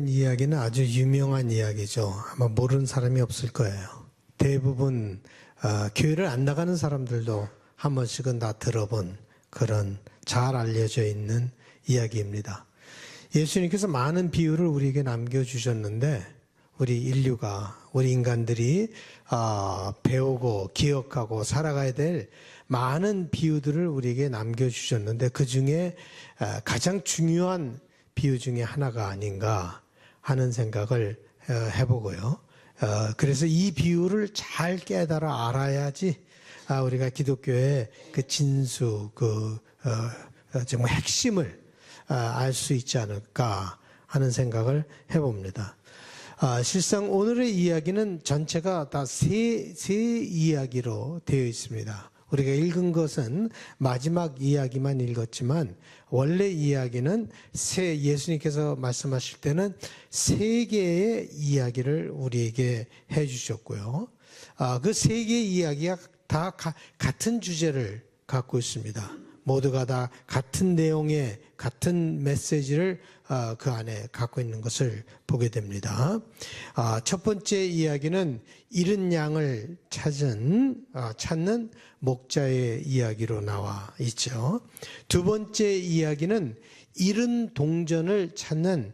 이야기는 아주 유명한 이야기죠. 아마 모르는 사람이 없을 거예요. 대부분 교회를 안 나가는 사람들도 한 번씩은 다 들어본 그런 잘 알려져 있는 이야기입니다. 예수님께서 많은 비유를 우리에게 남겨주셨는데 우리 인류가, 우리 인간들이 배우고 기억하고 살아가야 될 많은 비유들을 우리에게 남겨주셨는데 그 중에 가장 중요한 비유 중에 하나가 아닌가 하는 생각을 해보고요. 그래서 이 비유를 잘 깨달아 알아야지 우리가 기독교의 그 진수, 정말 핵심을 알 수 있지 않을까 하는 생각을 해봅니다. 실상 오늘의 이야기는 전체가 다 세 이야기로 되어 있습니다. 우리가 읽은 것은 마지막 이야기만 읽었지만 원래 이야기는 예수님께서 말씀하실 때는 세 개의 이야기를 우리에게 해 주셨고요. 그 세 개의 이야기가 다 같은 주제를 갖고 있습니다. 모두가 다 같은 내용의 같은 메시지를 그 안에 갖고 있는 것을 보게 됩니다. 첫 번째 이야기는 잃은 양을 찾는 목자의 이야기로 나와 있죠. 두 번째 이야기는 잃은 동전을 찾는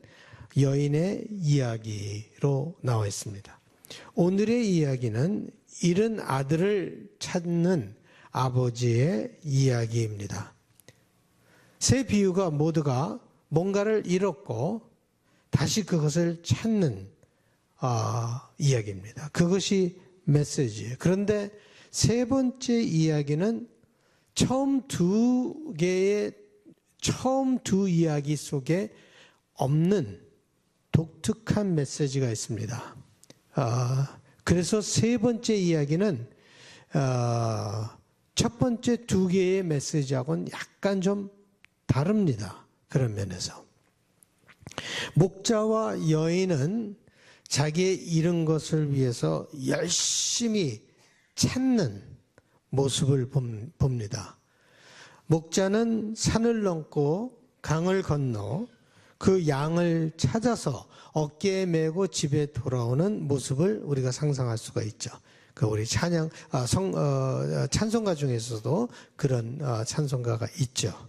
여인의 이야기로 나와 있습니다. 오늘의 이야기는 잃은 아들을 찾는 아버지의 이야기입니다. 세 비유가 모두가 뭔가를 잃었고 다시 그것을 찾는 이야기입니다. 그것이 메시지예요. 그런데 세 번째 이야기는 처음 두 이야기 속에 없는 독특한 메시지가 있습니다. 그래서 세 번째 이야기는 첫 번째 두 개의 메시지하고는 약간 좀 다릅니다. 그런 면에서. 목자와 여인은 자기의 잃은 것을 위해서 열심히 찾는 모습을 봅니다. 목자는 산을 넘고 강을 건너 그 양을 찾아서 어깨에 메고 집에 돌아오는 모습을 우리가 상상할 수가 있죠. 우리 찬송가 중에서도 그런 찬송가가 있죠.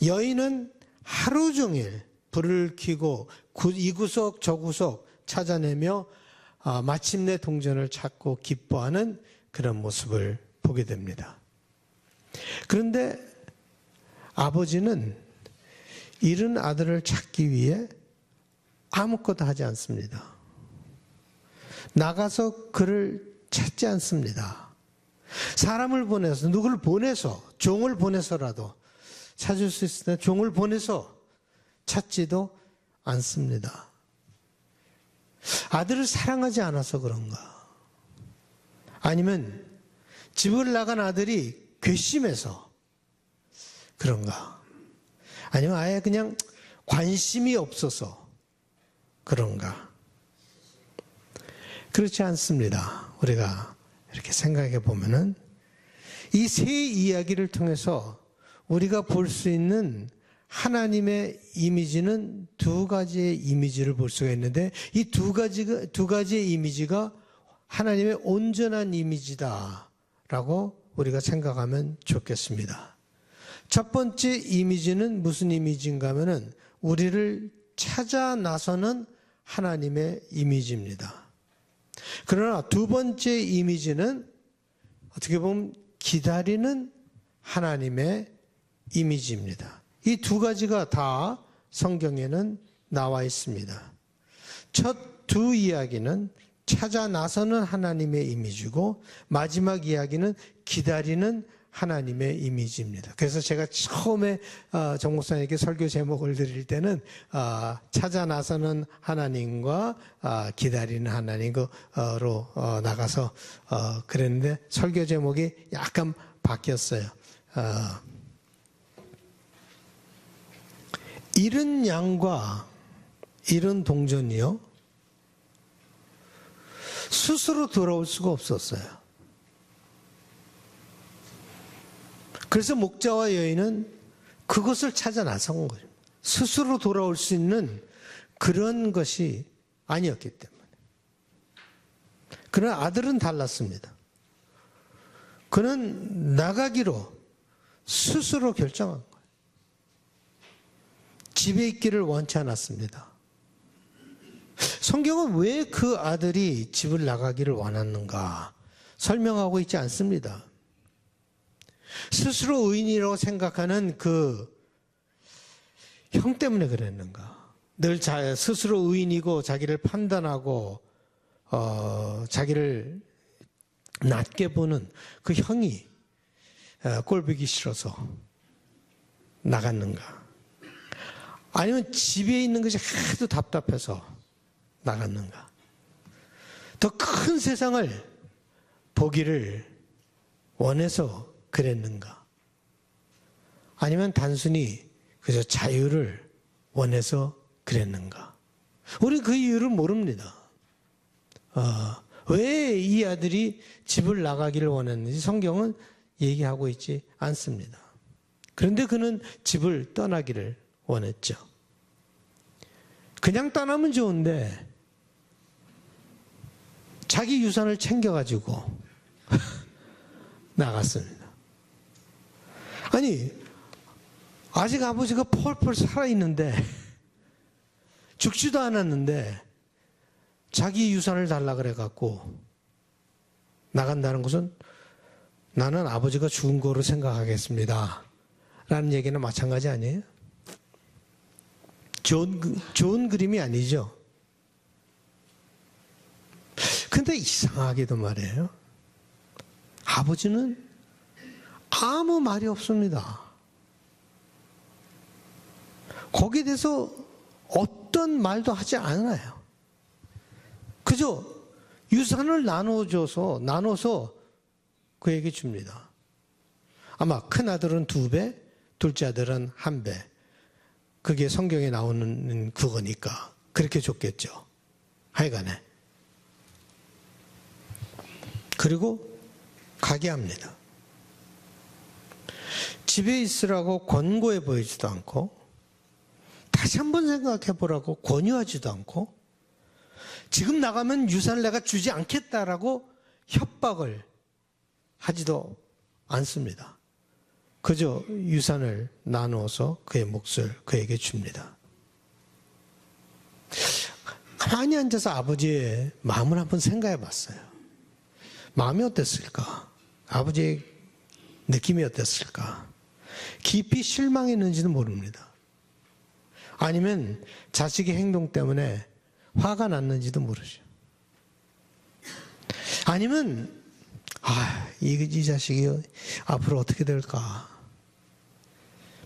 여인은 하루 종일 불을 켜고 이 구석 저 구석 찾아내며 마침내 동전을 찾고 기뻐하는 그런 모습을 보게 됩니다. 그런데 아버지는 잃은 아들을 찾기 위해 아무것도 하지 않습니다. 나가서 그를 찾지 않습니다. 사람을 보내서, 누구를 보내서, 종을 보내서라도 찾을 수 있을 때 종을 보내서 찾지도 않습니다. 아들을 사랑하지 않아서 그런가? 아니면 집을 나간 아들이 괘씸해서 그런가? 아니면 아예 그냥 관심이 없어서 그런가? 그렇지 않습니다. 우리가 이렇게 생각해 보면은 이 세 이야기를 통해서 우리가 볼 수 있는 하나님의 이미지는 두 가지의 이미지를 볼 수가 있는데 이 두 가지의 이미지가 하나님의 온전한 이미지다라고 우리가 생각하면 좋겠습니다. 첫 번째 이미지는 무슨 이미지인가 하면은 우리를 찾아 나서는 하나님의 이미지입니다. 그러나 두 번째 이미지는 어떻게 보면 기다리는 하나님의 이미지입니다. 이 두 가지가 다 성경에는 나와 있습니다. 첫 두 이야기는 찾아 나서는 하나님의 이미지고 마지막 이야기는 기다리는 하나님의 이미지입니다. 그래서 제가 처음에 정 목사님께 설교 제목을 드릴 때는 찾아 나서는 하나님과 기다리는 하나님으로 나가서 그랬는데 설교 제목이 약간 바뀌었어요. 잃은 양과 잃은 동전이요 스스로 돌아올 수가 없었어요. 그래서 목자와 여인은 그것을 찾아 나선 거죠. 스스로 돌아올 수 있는 그런 것이 아니었기 때문에. 그러나 아들은 달랐습니다. 그는 나가기로 스스로 결정한 거예요. 집에 있기를 원치 않았습니다. 성경은 왜 그 아들이 집을 나가기를 원했는가 설명하고 있지 않습니다. 스스로 의인이라고 생각하는 그 형 때문에 그랬는가? 늘 스스로 의인이고 자기를 판단하고 자기를 낮게 보는 그 형이 꼴보기 싫어서 나갔는가? 아니면 집에 있는 것이 하도 답답해서 나갔는가? 더 큰 세상을 보기를 원해서 그랬는가? 아니면 단순히 그저 자유를 원해서 그랬는가? 우리는 그 이유를 모릅니다. 왜 이 아들이 집을 나가기를 원했는지 성경은 얘기하고 있지 않습니다. 그런데 그는 집을 떠나기를 원했죠. 그냥 떠나면 좋은데 자기 유산을 챙겨가지고 나갔습니다. 아니, 아직 아버지가 펄펄 살아있는데 죽지도 않았는데 자기 유산을 달라 그래갖고 나간다는 것은 나는 아버지가 죽은 거로 생각하겠습니다 라는 얘기는 마찬가지 아니에요? 좋은 그림이 아니죠. 근데 이상하게도 말이에요. 아버지는 아무 말이 없습니다. 거기에 대해서 어떤 말도 하지 않아요. 그저 유산을 나눠서 그에게 줍니다. 아마 큰 아들은 2배, 둘째 아들은 1배. 그게 성경에 나오는 그거니까 그렇게 줬겠죠. 하여간에. 그리고 가게 합니다. 집에 있으라고 권고해 보이지도 않고 다시 한번 생각해 보라고 권유하지도 않고 지금 나가면 유산을 내가 주지 않겠다라고 협박을 하지도 않습니다. 그저 유산을 나누어서 그의 몫을 그에게 줍니다. 가만히 앉아서 아버지의 마음을 한번 생각해 봤어요. 마음이 어땠을까? 아버지의 느낌이 어땠을까? 깊이 실망했는지는 모릅니다. 아니면 자식의 행동 때문에 화가 났는지도 모르죠. 아니면 이 자식이 앞으로 어떻게 될까?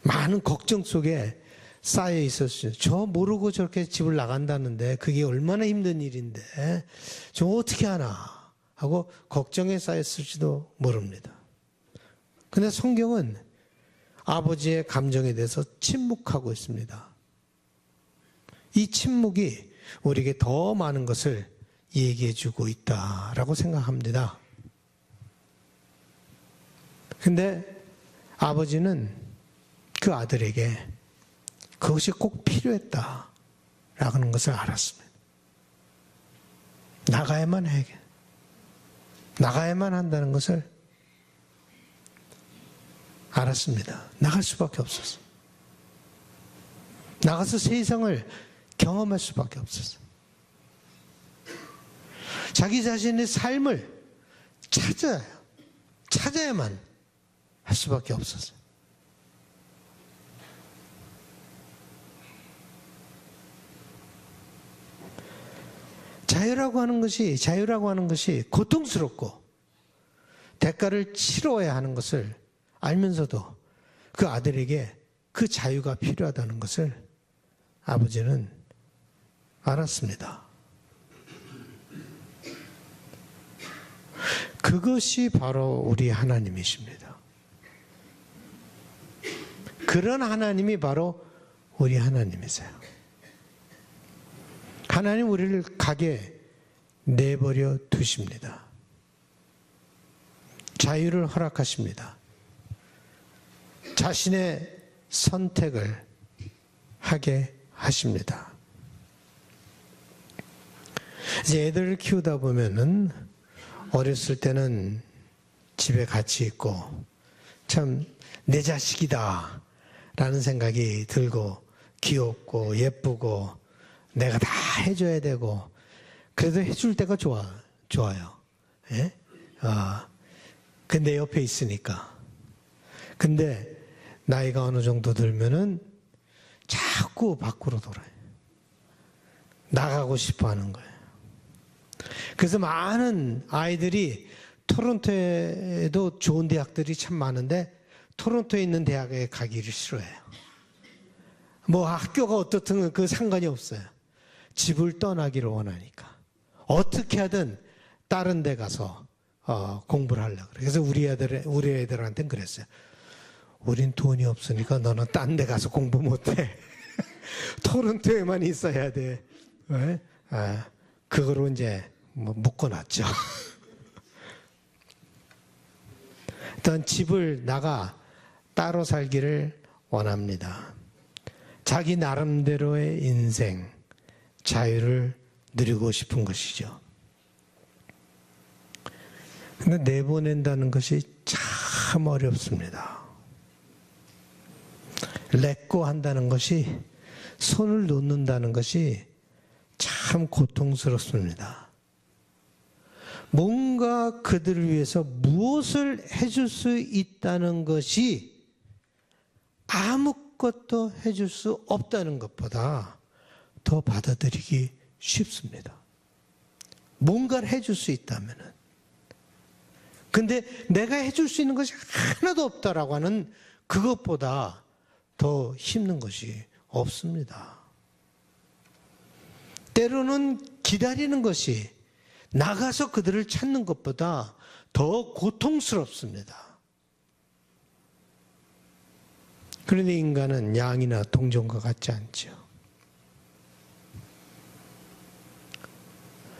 많은 걱정 속에 쌓여 있었어요. 저 모르고 저렇게 집을 나간다는데 그게 얼마나 힘든 일인데 저 어떻게 하나 하고 걱정에 쌓였을지도 모릅니다. 근데 성경은 아버지의 감정에 대해서 침묵하고 있습니다. 이 침묵이 우리에게 더 많은 것을 얘기해 주고 있다라고 생각합니다. 근데 아버지는 그 아들에게 그것이 꼭 필요했다라는 것을 알았습니다. 나가야만 한다는 것을 알았습니다. 나갈 수밖에 없었어요. 나가서 세상을 경험할 수밖에 없었어요. 자기 자신의 삶을 찾아야만 할 수밖에 없었어요. 자유라고 하는 것이 고통스럽고 대가를 치러야 하는 것을 알면서도 그 아들에게 그 자유가 필요하다는 것을 아버지는 알았습니다. 그것이 바로 우리 하나님이십니다. 그런 하나님이 바로 우리 하나님이세요. 하나님 우리를 가게 내버려 두십니다. 자유를 허락하십니다. 자신의 선택을 하게 하십니다. 이제 애들을 키우다 보면은 어렸을 때는 집에 같이 있고 참 내 자식이다 라는 생각이 들고 귀엽고 예쁘고 내가 다 해줘야 되고 그래도 해줄 때가 좋아요. 예? 근데 옆에 있으니까. 근데 나이가 어느 정도 들면은 자꾸 밖으로 돌아요. 나가고 싶어 하는 거예요. 그래서 많은 아이들이 토론토에도 좋은 대학들이 참 많은데 토론토에 있는 대학에 가기를 싫어해요. 뭐 학교가 어떻든 그 상관이 없어요. 집을 떠나기를 원하니까. 어떻게 하든 다른 데 가서 공부를 하려고 그래요. 그래서 우리 애들한테는 그랬어요. 우린 돈이 없으니까 너는 딴 데 가서 공부 못해. 토론토에만 있어야 돼. 왜? 그거로 이제 묶어놨죠. 일단 집을 나가 따로 살기를 원합니다. 자기 나름대로의 인생, 자유를 누리고 싶은 것이죠. 근데 내보낸다는 것이 참 어렵습니다. 렛고 한다는 것이, 손을 놓는다는 것이 참 고통스럽습니다. 뭔가 그들을 위해서 무엇을 해줄 수 있다는 것이 아무것도 해줄 수 없다는 것보다 더 받아들이기 쉽습니다. 뭔가를 해줄 수 있다면은. 근데 내가 해줄 수 있는 것이 하나도 없다라고 하는 그것보다 더 힘든 것이 없습니다. 때로는 기다리는 것이 나가서 그들을 찾는 것보다 더 고통스럽습니다. 그런데 인간은 양이나 동전과 같지 않죠.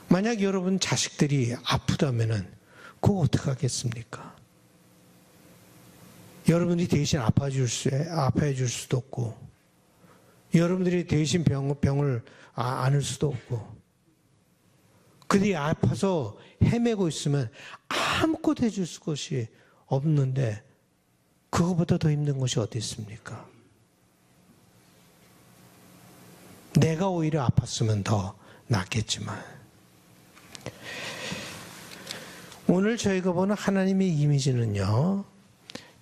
만약 여러분 자식들이 아프다면은 그거 어떻게 하겠습니까? 여러분이 대신 아파해 줄 수도 없고, 여러분들이 대신 병을 안을 수도 없고, 그들이 아파서 헤매고 있으면 아무것도 해줄 것이 없는데 그거보다 더 힘든 것이 어디 있습니까? 내가 오히려 아팠으면 더 낫겠지만, 오늘 저희가 보는 하나님의 이미지는요,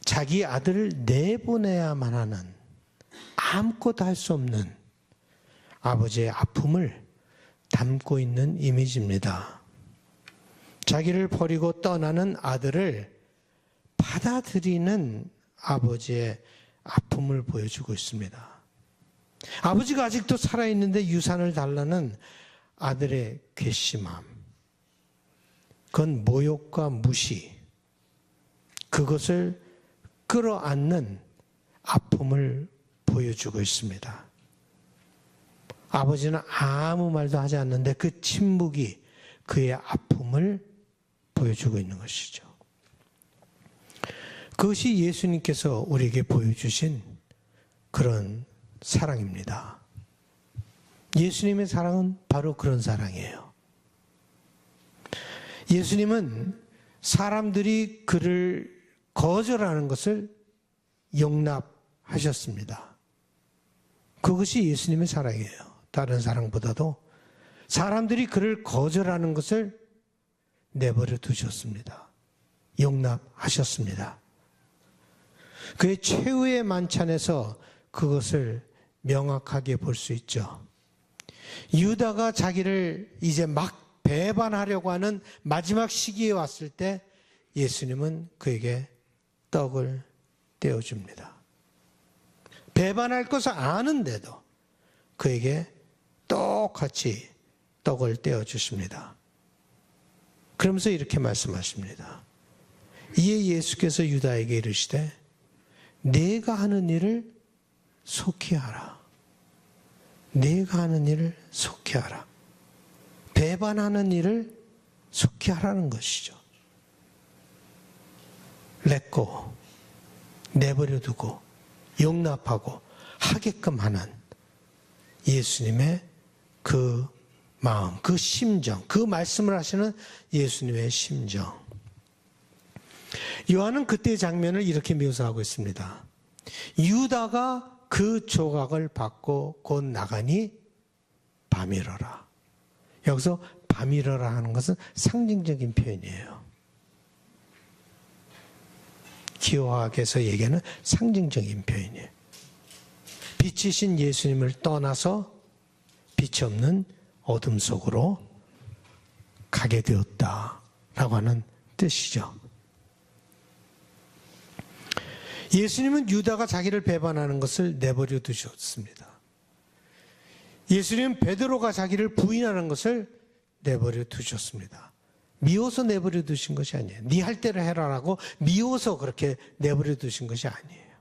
자기 아들을 내보내야만 하는, 아무것도 할 수 없는 아버지의 아픔을 담고 있는 이미지입니다. 자기를 버리고 떠나는 아들을 받아들이는 아버지의 아픔을 보여주고 있습니다. 아버지가 아직도 살아있는데 유산을 달라는 아들의 괘씸함, 그건 모욕과 무시, 그것을 끌어안는 아픔을 보여주고 있습니다. 아버지는 아무 말도 하지 않는데 그 침묵이 그의 아픔을 보여주고 있는 것이죠. 그것이 예수님께서 우리에게 보여주신 그런 사랑입니다. 예수님의 사랑은 바로 그런 사랑이에요. 예수님은 사람들이 그를 거절하는 것을 용납하셨습니다. 그것이 예수님의 사랑이에요. 다른 사랑보다도 사람들이 그를 거절하는 것을 내버려 두셨습니다. 용납하셨습니다. 그의 최후의 만찬에서 그것을 명확하게 볼 수 있죠. 유다가 자기를 이제 막 배반하려고 하는 마지막 시기에 왔을 때 예수님은 그에게 떡을 떼어줍니다. 배반할 것을 아는데도 그에게 똑같이 떡을 떼어주십니다. 그러면서 이렇게 말씀하십니다. 이에 예수께서 유다에게 이르시되 내가 하는 일을 속히 하라. 내가 하는 일을 속히 하라. 배반하는 일을 속히 하라는 것이죠. 렛고, 내버려 두고 용납하고 하게끔 하는 예수님의 그 마음, 그 심정, 그 말씀을 하시는 예수님의 심정. 요한은 그때의 장면을 이렇게 묘사하고 있습니다. 유다가 그 조각을 받고 곧 나가니 밤이러라. 여기서 밤이러라 하는 것은 상징적인 표현이에요. 기호학에서 얘기하는 상징적인 표현이에요. 빛이신 예수님을 떠나서 빛이 없는 어둠 속으로 가게 되었다라고 하는 뜻이죠. 예수님은 유다가 자기를 배반하는 것을 내버려 두셨습니다. 예수님은 베드로가 자기를 부인하는 것을 내버려 두셨습니다. 미워서 내버려 두신 것이 아니에요. 네 할 대로 해라라고 미워서 그렇게 내버려 두신 것이 아니에요.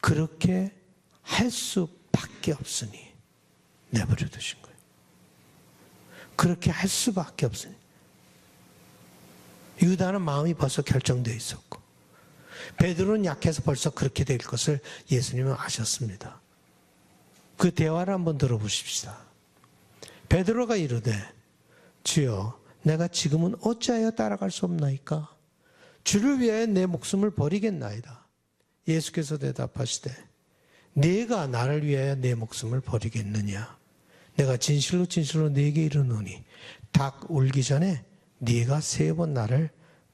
그렇게 할 수밖에 없으니 내버려 두신 거예요. 그렇게 할 수밖에 없으니. 유다는 마음이 벌써 결정되어 있었고 베드로는 약해서 벌써 그렇게 될 것을 예수님은 아셨습니다. 그 대화를 한번 들어보십시다. 베드로가 이르되 주여 내가 지금은 어찌하여 따라갈 수 없나이까? 주를 위하여 내 목숨을 버리겠나이다. 예수께서 대답하시되 네가 나를 위하여 내 목숨을 버리겠느냐? 내가 진실로 진실로 네게 이르노니 닭 울기 전에 네가 3번 나를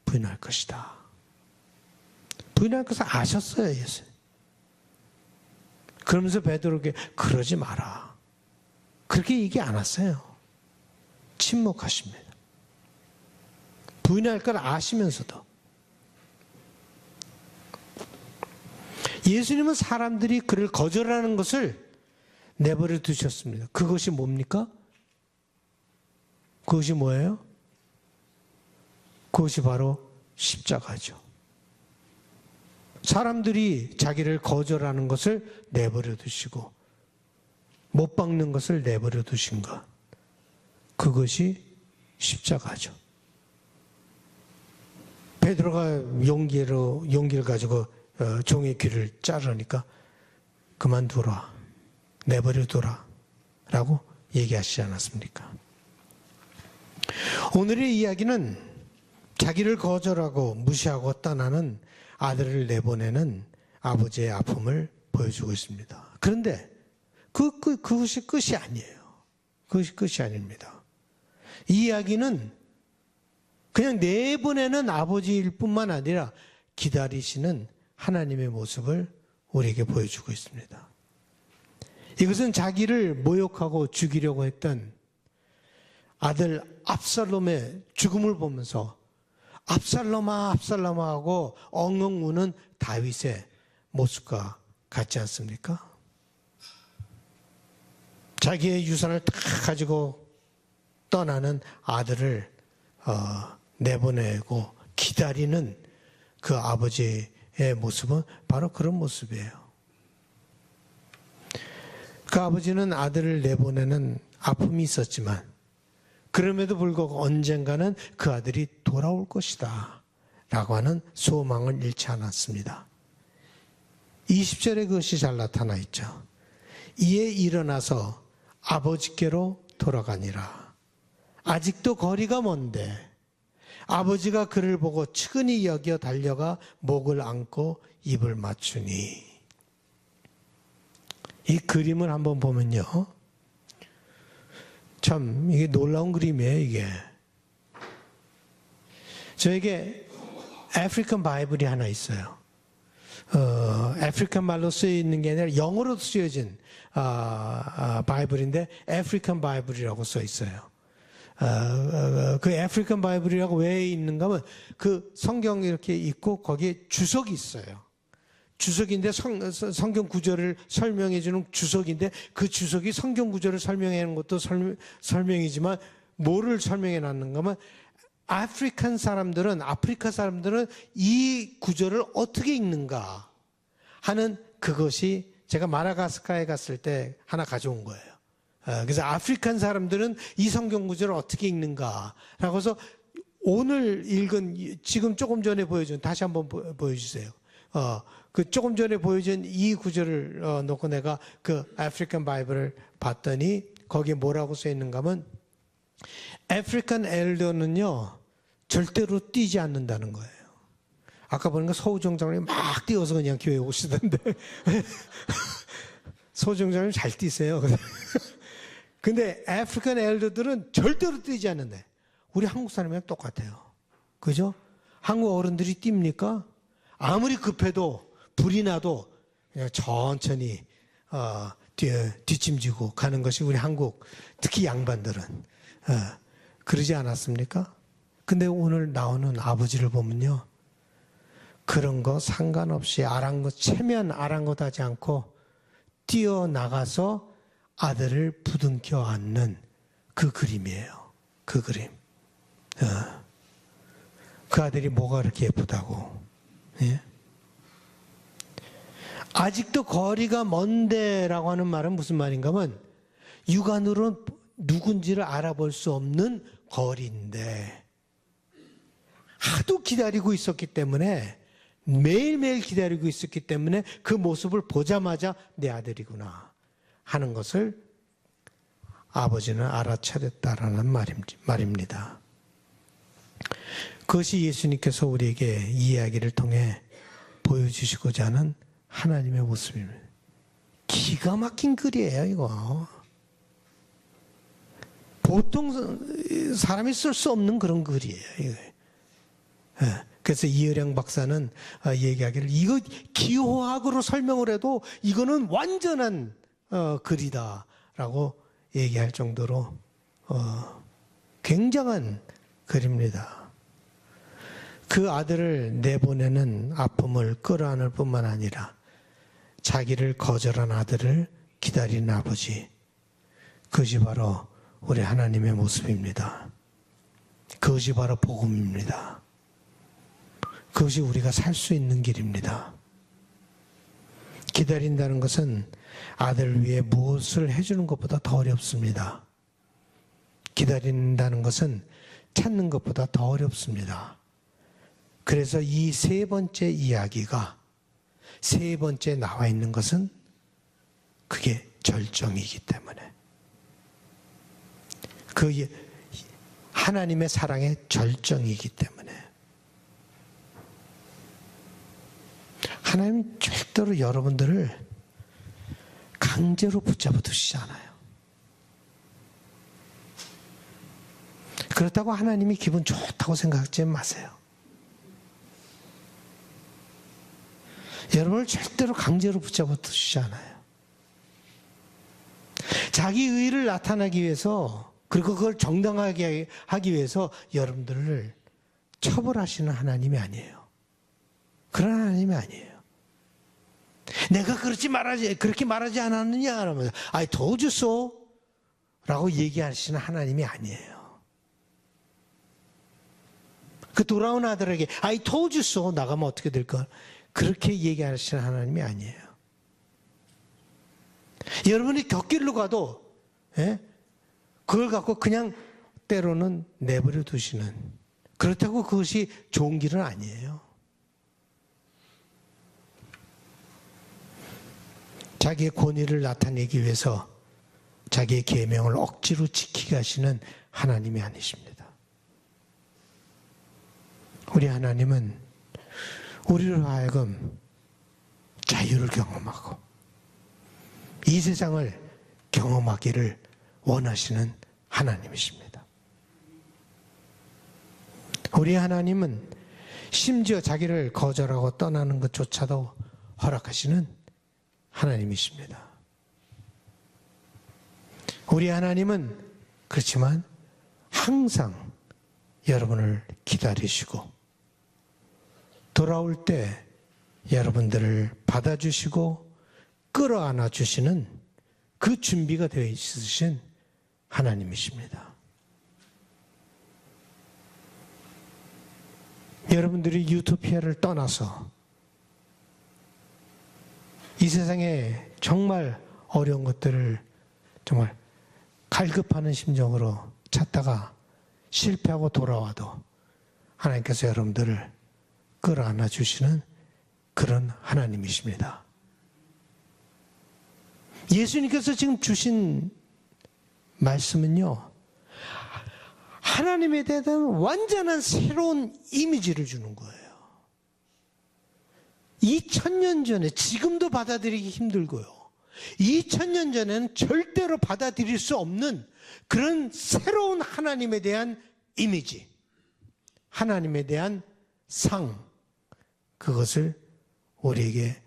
부인할 것이다. 부인할 것을 아셨어요, 예수. 그러면서 베드로에게 그러지 마라. 그렇게 얘기 안 했어요. 침묵하십니다. 부인할 걸 아시면서도. 예수님은 사람들이 그를 거절하는 것을 내버려 두셨습니다. 그것이 뭡니까? 그것이 뭐예요? 그것이 바로 십자가죠. 사람들이 자기를 거절하는 것을 내버려 두시고 못 박는 것을 내버려 두신 것. 그것이 십자가죠. 베드로가 용기를 가지고 종의 귀를 자르니까 그만두라, 내버려두라 라고 얘기하시지 않았습니까? 오늘의 이야기는 자기를 거절하고 무시하고 떠나는 아들을 내보내는 아버지의 아픔을 보여주고 있습니다. 그런데 그것이 끝이 아니에요. 그것이 끝이 아닙니다. 이 이야기는 그냥 내보내는 아버지일 뿐만 아니라 기다리시는 하나님의 모습을 우리에게 보여주고 있습니다. 이것은 자기를 모욕하고 죽이려고 했던 아들 압살롬의 죽음을 보면서 압살롬아 압살롬아 하고 엉엉 우는 다윗의 모습과 같지 않습니까? 자기의 유산을 다 가지고 떠나는 아들을 내보내고 기다리는 그 아버지의 모습은 바로 그런 모습이에요. 그 아버지는 아들을 내보내는 아픔이 있었지만 그럼에도 불구하고 언젠가는 그 아들이 돌아올 것이다 라고 하는 소망을 잃지 않았습니다. 20절에 그것이 잘 나타나 있죠. 이에 일어나서 아버지께로 돌아가니라. 아직도 거리가 먼데 아버지가 그를 보고 측은히 여겨 달려가 목을 안고 입을 맞추니. 이 그림을 한번 보면요, 참 이게 놀라운 그림이에요. 이게 저에게 아프리칸 바이블이 하나 있어요. 아프리칸 말로 쓰여 있는 게 아니라 영어로 쓰여진 바이블인데 아프리칸 바이블이라고 써 있어요. 그 아프리칸 바이블이라고 왜 있는가 하면 그 성경이 이렇게 있고 거기에 주석이 있어요. 주석인데 성경 구절을 설명해 주는 주석인데 그 주석이 성경 구절을 설명해 주는 것도 설명이지만 뭐를 설명해 놨는가 하면 아프리카 사람들은 이 구절을 어떻게 읽는가 하는 그것이 제가 마다가스카르에 갔을 때 하나 가져온 거예요. 그래서 아프리칸 사람들은 이 성경 구절을 어떻게 읽는가라고 해서 오늘 읽은 지금 조금 전에 보여준 다시 한번 보여주세요. 그 조금 전에 보여준 이 구절을 놓고 내가 그 아프리칸 바이블을 봤더니 거기에 뭐라고 써 있는가 하면 아프리칸 엘더는요 절대로 뛰지 않는다는 거예요. 아까 보니까 서우정 장로님 막 뛰어서 그냥 교회 오시던데 서우정 장로님 잘 뛰세요. 근데 아프리칸 엘더들은 절대로 뛰지 않는데 우리 한국 사람이랑 똑같아요. 그죠? 한국 어른들이 뜁니까? 아무리 급해도 불이 나도 그냥 천천히 뒷짐지고 가는 것이 우리 한국 특히 양반들은 그러지 않았습니까? 근데 오늘 나오는 아버지를 보면요 그런 거 상관없이 체면 아랑곳하지 않고 뛰어나가서 아들을 부둥켜 안는 그 그림이에요. 그 그림. 그 아들이 뭐가 그렇게 예쁘다고. 예? 아직도 거리가 먼데라고 하는 말은 무슨 말인가 하면 육안으로는 누군지를 알아볼 수 없는 거리인데 하도 기다리고 있었기 때문에 매일매일 기다리고 있었기 때문에 그 모습을 보자마자 내 아들이구나 하는 것을 아버지는 알아차렸다라는 말입니다. 그것이 예수님께서 우리에게 이 이야기를 통해 보여주시고자 하는 하나님의 모습입니다. 기가 막힌 글이에요, 이거. 보통 사람이 쓸 수 없는 그런 글이에요, 이거. 그래서 이어령 박사는 얘기하기를 이거 기호학으로 설명을 해도 이거는 완전한 글이다라고 얘기할 정도로 굉장한 글입니다. 그 아들을 내보내는 아픔을 끌어안을 뿐만 아니라 자기를 거절한 아들을 기다리는 아버지, 그것이 바로 우리 하나님의 모습입니다. 그것이 바로 복음입니다. 그것이 우리가 살 수 있는 길입니다. 기다린다는 것은 아들을 위해 무엇을 해주는 것보다 더 어렵습니다. 기다린다는 것은 찾는 것보다 더 어렵습니다. 그래서 이 세 번째 이야기가 세 번째 나와 있는 것은 그게 절정이기 때문에 그 하나님의 사랑의 절정이기 때문에 하나님 절대로 여러분들을 강제로 붙잡아 두시지 않아요. 그렇다고 하나님이 기분 좋다고 생각하지 마세요. 여러분을 절대로 강제로 붙잡아 두시지 않아요. 자기 의를 나타나기 위해서 그리고 그걸 정당하게 하기 위해서 여러분들을 처벌하시는 하나님이 아니에요. 그런 하나님이 아니에요. 내가 그렇게 말하지 않았느냐 하면서 I told you so 라고 얘기하시는 하나님이 아니에요. 그 돌아온 아들에게 I told you so 나가면 어떻게 될까? 그렇게 얘기하시는 하나님이 아니에요. 여러분이 곁길로 가도 그걸 갖고 그냥 때로는 내버려 두시는, 그렇다고 그것이 좋은 길은 아니에요. 자기의 권위를 나타내기 위해서 자기의 계명을 억지로 지키게 하시는 하나님이 아니십니다. 우리 하나님은 우리로 하여금 자유를 경험하고 이 세상을 경험하기를 원하시는 하나님이십니다. 우리 하나님은 심지어 자기를 거절하고 떠나는 것조차도 허락하시는 하나님이십니다. 우리 하나님은 그렇지만 항상 여러분을 기다리시고 돌아올 때 여러분들을 받아주시고 끌어안아 주시는 그 준비가 되어 있으신 하나님이십니다. 여러분들이 유토피아를 떠나서 이 세상에 정말 어려운 것들을 정말 갈급하는 심정으로 찾다가 실패하고 돌아와도 하나님께서 여러분들을 끌어안아 주시는 그런 하나님이십니다. 예수님께서 지금 주신 말씀은요, 하나님에 대한 완전한 새로운 이미지를 주는 거예요. 2000년 전에, 지금도 받아들이기 힘들고요, 2000년 전에는 절대로 받아들일 수 없는 그런 새로운 하나님에 대한 이미지, 하나님에 대한 상, 그것을 우리에게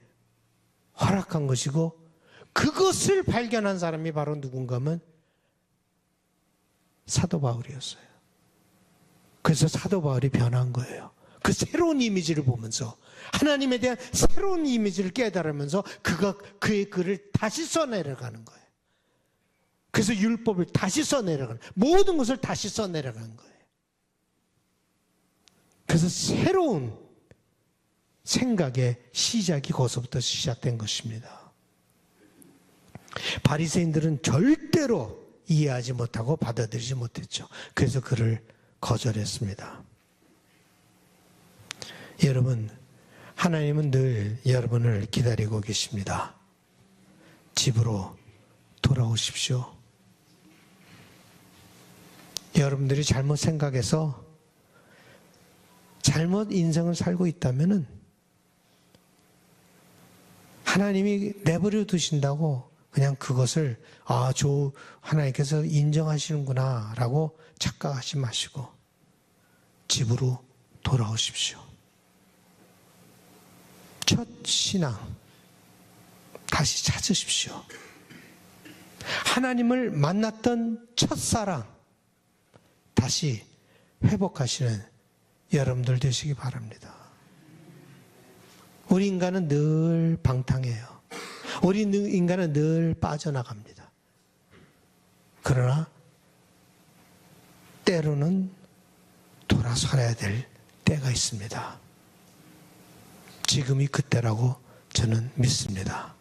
허락한 것이고, 그것을 발견한 사람이 바로 누군가 하면 사도 바울이었어요. 그래서 사도 바울이 변한 거예요. 그 새로운 이미지를 보면서, 하나님에 대한 새로운 이미지를 깨달으면서 그가 그의 글을 다시 써내려가는 거예요. 그래서 율법을 다시 써내려가는, 모든 것을 다시 써내려가는 거예요. 그래서 새로운 생각의 시작이 거기서부터 시작된 것입니다. 바리새인들은 절대로 이해하지 못하고 받아들이지 못했죠. 그래서 그를 거절했습니다. 여러분, 하나님은 늘 여러분을 기다리고 계십니다. 집으로 돌아오십시오. 여러분들이 잘못 생각해서 잘못 인생을 살고 있다면은 하나님이 내버려 두신다고 그냥 그것을 저 하나님께서 인정하시는구나 라고 착각하지 마시고 집으로 돌아오십시오. 첫 신앙 다시 찾으십시오. 하나님을 만났던 첫사랑 다시 회복하시는 여러분들 되시기 바랍니다. 우리 인간은 늘 방탕해요. 우리 인간은 늘 빠져나갑니다. 그러나 때로는 돌아서야 될 때가 있습니다. 지금이 그때라고 저는 믿습니다.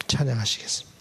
찬양하시겠습니다.